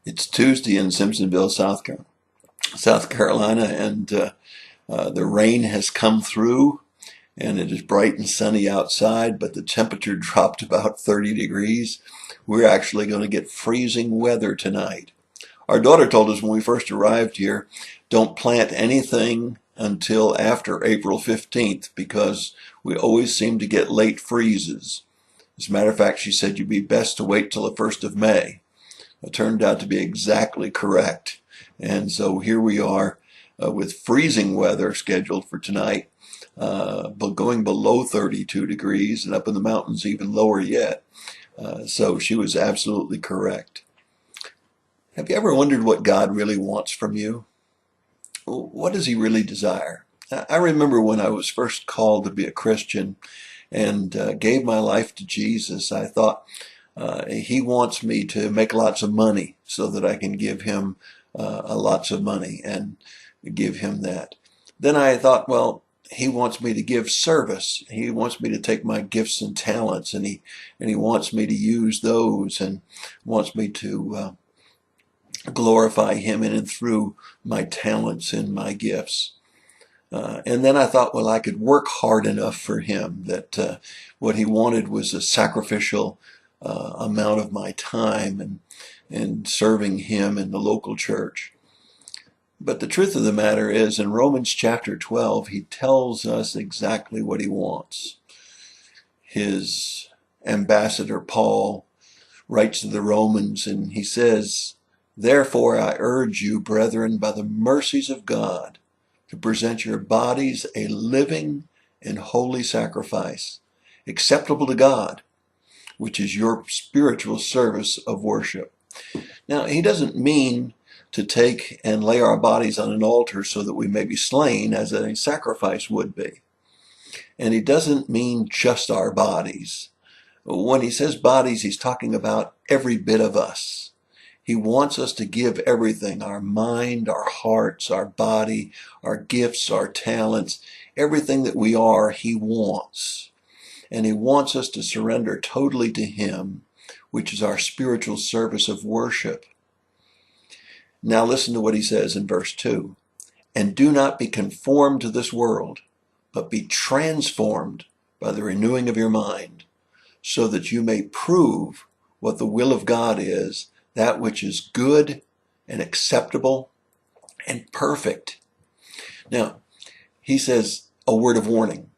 It's Tuesday in Simpsonville, South Carolina, and the rain has come through, and it is bright and sunny outside, but the temperature dropped about 30 degrees. We're actually going to get freezing weather tonight. Our daughter told us when we first arrived here, don't plant anything until after April 15th because we always seem to get late freezes. As a matter of fact, she said you'd be best to wait till the 1st of May. It turned out to be exactly correct. And so here we are with freezing weather scheduled for tonight, but going below 32 degrees and up in the mountains even lower yet. So she was absolutely correct. Have you ever wondered what God really wants from you? What does he really desire? I remember when I was first called to be a Christian and gave my life to Jesus, I thought, he wants me to make lots of money so that I can give him lots of money and give him that. Then I thought, well, he wants me to give service. He wants me to take my gifts and talents, and he wants me to use those, and wants me to glorify him in and through my talents and my gifts. And then I thought, well, I could work hard enough for him that what he wanted was a sacrificial amount of my time and serving him in the local church. But the truth of the matter is, in Romans chapter 12, he tells us exactly what he wants. His ambassador Paul writes to the Romans, and he says, "Therefore I urge you, brethren, by the mercies of God, to present your bodies a living and holy sacrifice, acceptable to God, which is your spiritual service of worship." Now, he doesn't mean to take and lay our bodies on an altar so that we may be slain, as a sacrifice would be. And he doesn't mean just our bodies. When he says bodies, he's talking about every bit of us. He wants us to give everything, our mind, our hearts, our body, our gifts, our talents, everything that we are, he wants. And he wants us to surrender totally to him, which is our spiritual service of worship. Now listen to what he says in verse 2. "And do not be conformed to this world, but be transformed by the renewing of your mind, so that you may prove what the will of God is, that which is good and acceptable and perfect." Now, he says a word of warning.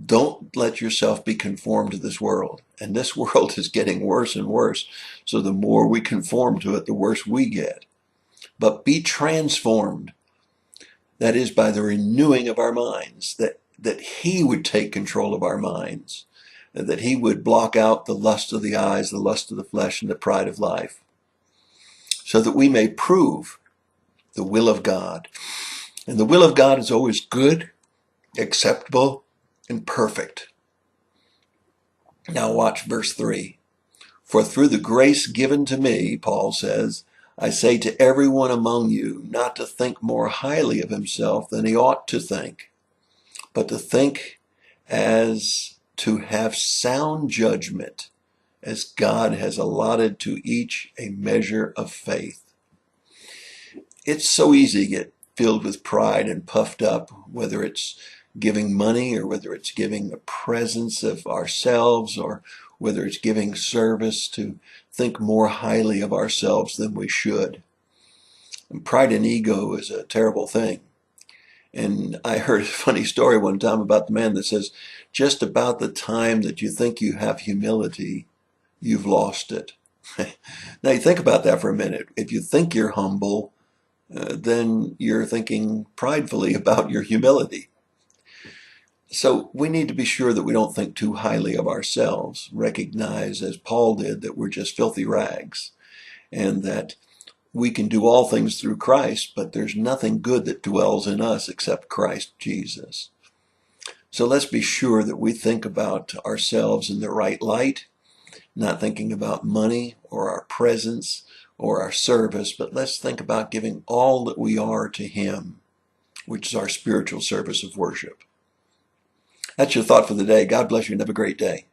Don't let yourself be conformed to this world. And this world is getting worse and worse. So the more we conform to it, the worse we get. But be transformed. That is by the renewing of our minds, that he would take control of our minds, that he would block out the lust of the eyes, the lust of the flesh, and the pride of life, so that we may prove the will of God. And the will of God is always good, acceptable, and perfect. Now watch verse 3. "For through the grace given to me," Paul says, "I say to everyone among you not to think more highly of himself than he ought to think, but to think as to have sound judgment, as God has allotted to each a measure of faith." It's so easy to get filled with pride and puffed up, whether it's giving money or whether it's giving a presence of ourselves or whether it's giving service, to think more highly of ourselves than we should. And pride and ego is a terrible thing. And I heard a funny story one time about the man that says, just about the time that you think you have humility, you've lost it. Now you think about that for a minute. If you think you're humble, then you're thinking pridefully about your humility. So we need to be sure that we don't think too highly of ourselves, recognize, as Paul did, that we're just filthy rags, and that we can do all things through Christ, but there's nothing good that dwells in us except Christ Jesus. So let's be sure that we think about ourselves in the right light, not thinking about money or our presence or our service, but let's think about giving all that we are to him, which is our spiritual service of worship. That's your thought for the day. God bless you and have a great day.